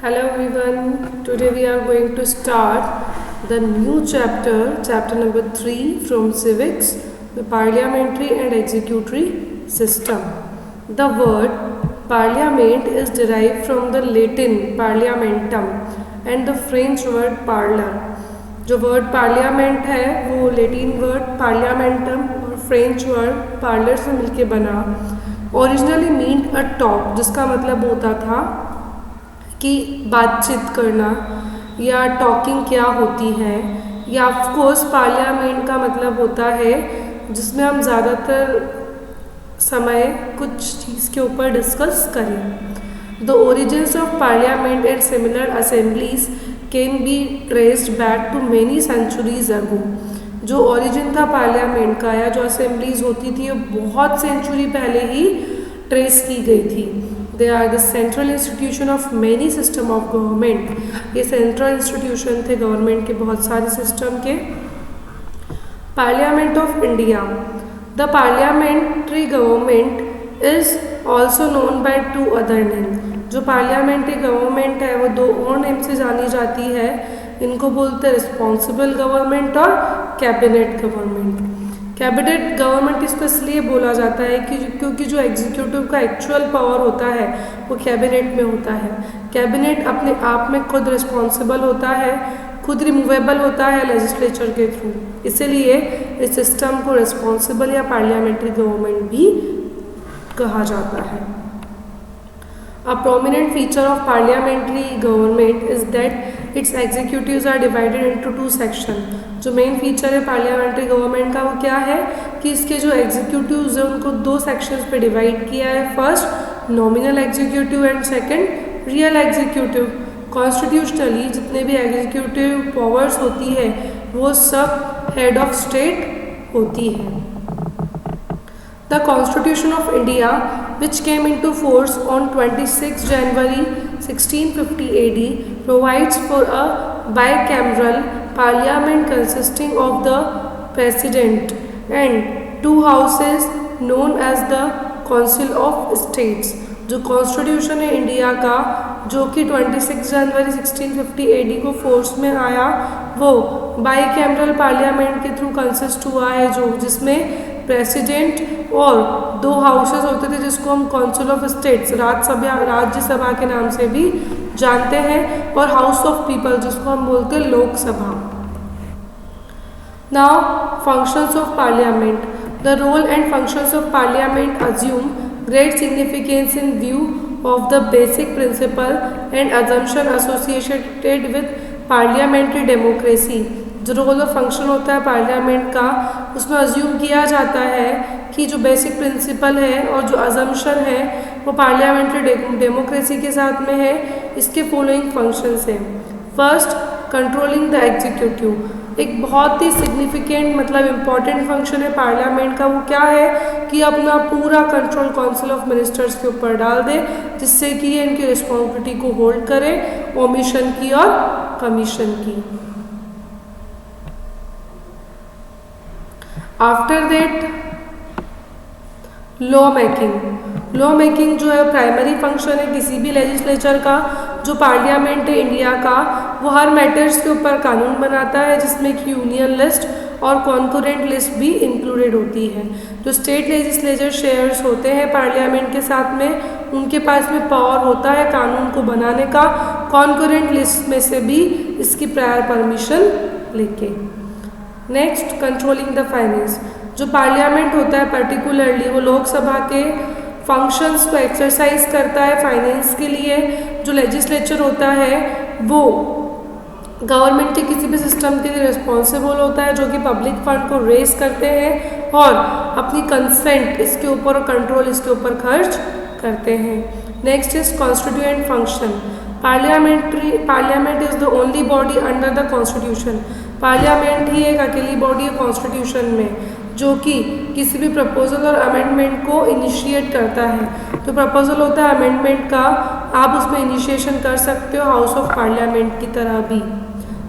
Hello everyone. Today we are going to start the new chapter number 3 from civics, the parliamentary and executory system. The word parliament is derived from the Latin parliamentum and the French word parler. जो word parliament है वो Latin word पार्लियामेंटम और French word parlour से मिलके बना. Originally meant a talk, जिसका मतलब होता था कि बातचीत करना या टॉकिंग क्या होती है, या ऑफ कोर्स पार्लियामेंट का मतलब होता है जिसमें हम ज़्यादातर समय कुछ चीज़ के ऊपर डिस्कस करें. The origins of parliament and similar assemblies can be traced back to many centuries ago. जो ओरिजिन था पार्लियामेंट का या जो असेंबलीज होती थी वो बहुत सेंचुरी पहले ही ट्रेस की गई थी. They are the central institution of many system of government. ये सेंट्रल इंस्टीट्यूशन थे गवर्नमेंट के बहुत सारे सिस्टम के. Parliament of India. The parliamentary government is also known by two other name. जो पार्लियामेंट्री गवर्नमेंट है वो दो और नेम से जानी जाती है. इनको बोलते हैं रिस्पॉन्सिबल गवर्नमेंट और कैबिनेट गवर्नमेंट. कैबिनेट गवर्नमेंट इसको इसलिए बोला जाता है कि क्योंकि जो एग्जीक्यूटिव का एक्चुअल पावर होता है वो कैबिनेट में होता है. कैबिनेट अपने आप में खुद रिस्पॉन्सिबल होता है, खुद रिमूवेबल होता है लेजिस्लेचर के थ्रू. इसीलिए इस सिस्टम को रिस्पॉन्सिबल या पार्लियामेंट्री गवर्नमेंट भी कहा जाता है. A prominent feature of parliamentary government is that its executives are divided into two sections. जो मेन फीचर है पार्लियामेंट्री गवर्नमेंट का वो क्या है कि इसके जो एग्जीक्यूटिव्स हैं उनको दो सेक्शंस पे डिवाइड किया है. First nominal executive and second real executive. Constitutionally जितने भी एग्जीक्यूटिव पावर्स होती है वो सब हेड ऑफ स्टेट होती है. The Constitution of India, which came into force on 26 January 1650 AD, provides for a bicameral parliament consisting of the President and two houses known as the Council of States. जो constitution है India का जो कि 26 जनवरी 1650 AD को force में आया वो by cameral parliament के थ्रू कंसिस्ट हुआ है, जो जिसमें प्रेसिडेंट और दो हाउसेस होते थे जिसको हम काउंसिल ऑफ स्टेट्स राज्यसभा के नाम से भी जानते हैं, और हाउस ऑफ पीपल जिसको हम बोलते हैं Lok Sabha. Now functions of parliament. The role and functions of parliament assume great significance in view of the basic principle and assumption associated with parliamentary democracy. जो रोल और फंक्शन होता है पार्लियामेंट का उसमें अज्यूम किया जाता है कि जो बेसिक प्रिंसिपल है और जो अजम्पशन है वो पार्लियामेंट्री डेमोक्रेसी के साथ में है. इसके फॉलोइंग फंक्शंस हैं. First, controlling the executive. एक बहुत ही सिग्निफिकेंट मतलब इम्पॉर्टेंट फंक्शन है पार्लियामेंट का. वो क्या है कि अपना पूरा कंट्रोल काउंसिल ऑफ मिनिस्टर्स के ऊपर डाल दे जिससे कि ये इनकी रिस्पॉन्सिबिलिटी को होल्ड करे ओमिशन की और कमीशन की. After that law making. Law making जो है प्राइमरी फंक्शन है किसी भी लेजिस्लेचर का. जो पार्लियामेंट है इंडिया का वो हर मैटर्स के ऊपर कानून बनाता है जिसमें कि यूनियन लिस्ट और कॉन्करेंट लिस्ट भी इंक्लूडेड होती है. जो स्टेट लेजिस्लेचर शेयर्स होते हैं पार्लियामेंट के साथ में उनके पास में पावर होता है कानून को बनाने का, कॉन्करेंट लिस्ट में से भी इसकी प्रायर परमिशन लेके. Next, controlling the finance. जो पार्लियामेंट होता है पर्टिकुलरली वो लोकसभा के फंक्शंस को एक्सरसाइज करता है फाइनेंस के लिए. जो लेजिस्लेचर होता है वो गवर्नमेंट के किसी भी सिस्टम के लिए रिस्पॉन्सिबल होता है जो कि पब्लिक फंड को रेज करते हैं और अपनी कंसेंट इसके ऊपर और कंट्रोल इसके ऊपर खर्च करते हैं. Next is constituent function. Parliament is the only body under the constitution. Parliament ही एक अकेली बॉडी है कॉन्स्टिट्यूशन में जो कि किसी भी प्रपोजल और अमेंडमेंट को इनिशिएट करता है. तो प्रपोजल होता है अमेंडमेंट का, आप उसमें इनिशिएशन कर सकते हो हाउस ऑफ पार्लियामेंट की तरह भी.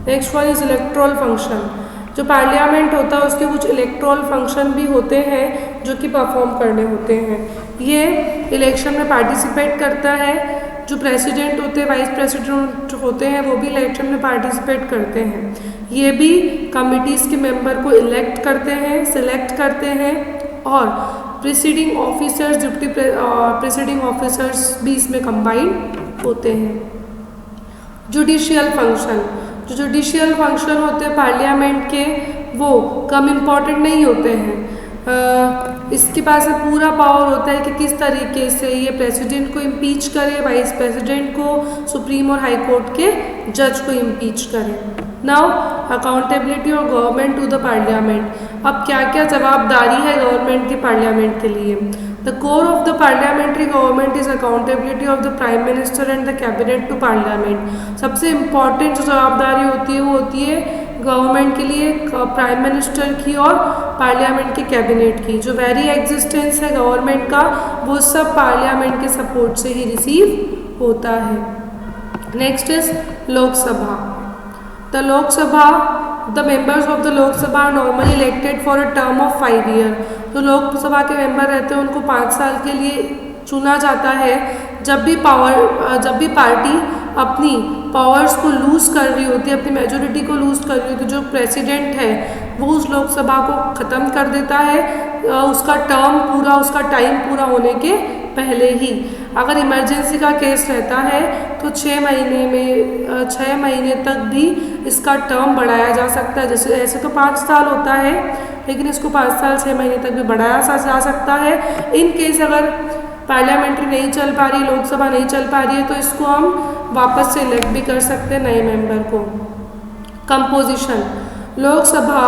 Next one is electoral function. जो पार्लियामेंट होता है उसके कुछ इलेक्टोरल फंक्शन भी होते हैं जो कि परफॉर्म करने होते हैं. ये इलेक्शन में पार्टिसिपेट करता है. जो प्रेसिडेंट होते हैं, वाइस प्रेसिडेंट होते हैं, वो भी इलेक्शन में पार्टिसिपेट करते हैं। ये भी कमिटीज़ के मेंबर को इलेक्ट करते हैं, सिलेक्ट करते हैं, और preceding officers, deputy preceding officers भी इसमें कंबाइन होते हैं। जुडिशियल फंक्शन, जो जुडिशियल फंक्शन होते हैं पार्लियामेंट के, वो कम इम्पॉर्टेंट नहीं होते हैं। इसके पास में पूरा पावर होता है कि किस तरीके से ये प्रेसिडेंट को इम्पीच करे, वाइस प्रेसिडेंट को, सुप्रीम और हाई कोर्ट के जज को इम्पीच करे। Now accountability of government to the parliament. अब क्या क्या जवाबदारी है गवर्नमेंट की पार्लियामेंट के लिए। The core of the parliamentary government is accountability of the prime minister and the cabinet to parliament. सबसे इम्पॉर्टेंट जो जवाबदारी होती है वो होती है गवर्नमेंट के लिए प्राइम मिनिस्टर की और पार्लियामेंट के कैबिनेट की। जो वेरी एग्जिस्टेंस है गवर्नमेंट का, वो सब पार्लियामेंट के सपोर्ट से ही रिसीव होता है। Next is Lok Sabha. The Lok Sabha, the members of the Lok Sabha are normally elected for a term of 5 year. जो लोकसभा के मेंबर रहते हैं उनको 5 साल के लिए चुना जाता है। जब भी पार्टी अपनी पावर्स को लूज़ कर रही होती है, अपनी मेजोरिटी को लूज़ कर रही होती है, जो प्रेसिडेंट है वो उस लोकसभा को ख़त्म कर देता है, उसका टर्म पूरा, उसका टाइम पूरा होने के पहले ही। अगर इमरजेंसी का केस रहता है तो 6 महीने तक भी इसका टर्म बढ़ाया जा सकता है। जैसे ऐसे तो 5 साल होता है, लेकिन इसको 5 साल 6 महीने तक भी बढ़ाया जा सकता है। इन केस अगर पार्लियामेंट्री नहीं चल पा रही, लोकसभा नहीं चल पा रही है, तो इसको हम वापस से इलेक्ट भी कर सकते हैं नए मेंबर को। Composition, Lok Sabha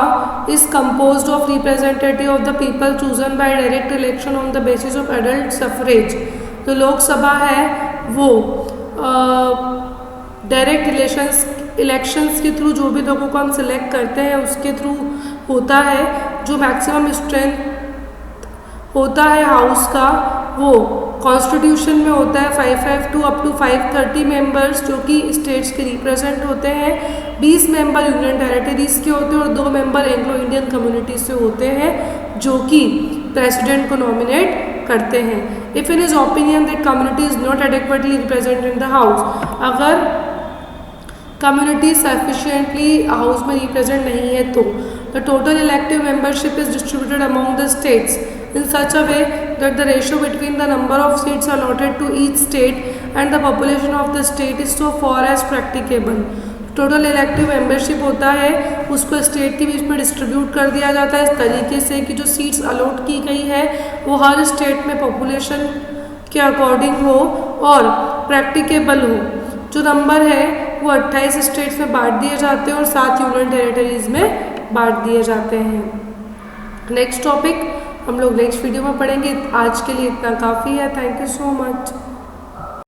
is composed of representative of the people chosen bye direct election on the basis of adult suffrage. तो लोकसभा है वो डायरेक्ट इलेक्शंस के थ्रू जो भी लोगों को हम सिलेक्ट करते हैं उसके थ्रू होता है। जो मैक्सिमम स्ट्रेंथ होता है हाउस का वो कॉन्स्टिट्यूशन में होता है 552 अप टू 530 मेंबर्स, जो कि स्टेट्स के रिप्रेजेंट होते हैं। 20 मेंबर यूनियन टेरिटरीज के होते हैं और 2 मेंबर एंग्लो इंडियन कम्युनिटी से होते हैं, जो कि प्रेसिडेंट को नॉमिनेट करते हैं। If in is opinion that community is not adequately represented in the house, अगर कम्युनिटी सफिशिएंटली हाउस में रिप्रेजेंट नहीं है तो the total elective membership is distributed among the states in such a way that the ratio between the number of seats allotted to each state and the population of the state is so far as practicable। Total elective membership होता है उसको state के बीच में distribute कर दिया जाता है इस तरीके से कि जो सीट्स अलॉट की गई है वो हर स्टेट में पॉपुलेशन के अकॉर्डिंग हो और प्रैक्टिकेबल हो। जो नंबर है वो 28 स्टेट्स में बांट दिए जाते हैं और 7 यूनियन टेरिटरीज में बांट दिए जाते हैं। नेक्स्ट टॉपिक हम लोग नेक्स्ट वीडियो में पढ़ेंगे। आज के लिए इतना काफ़ी है। Thank you so much.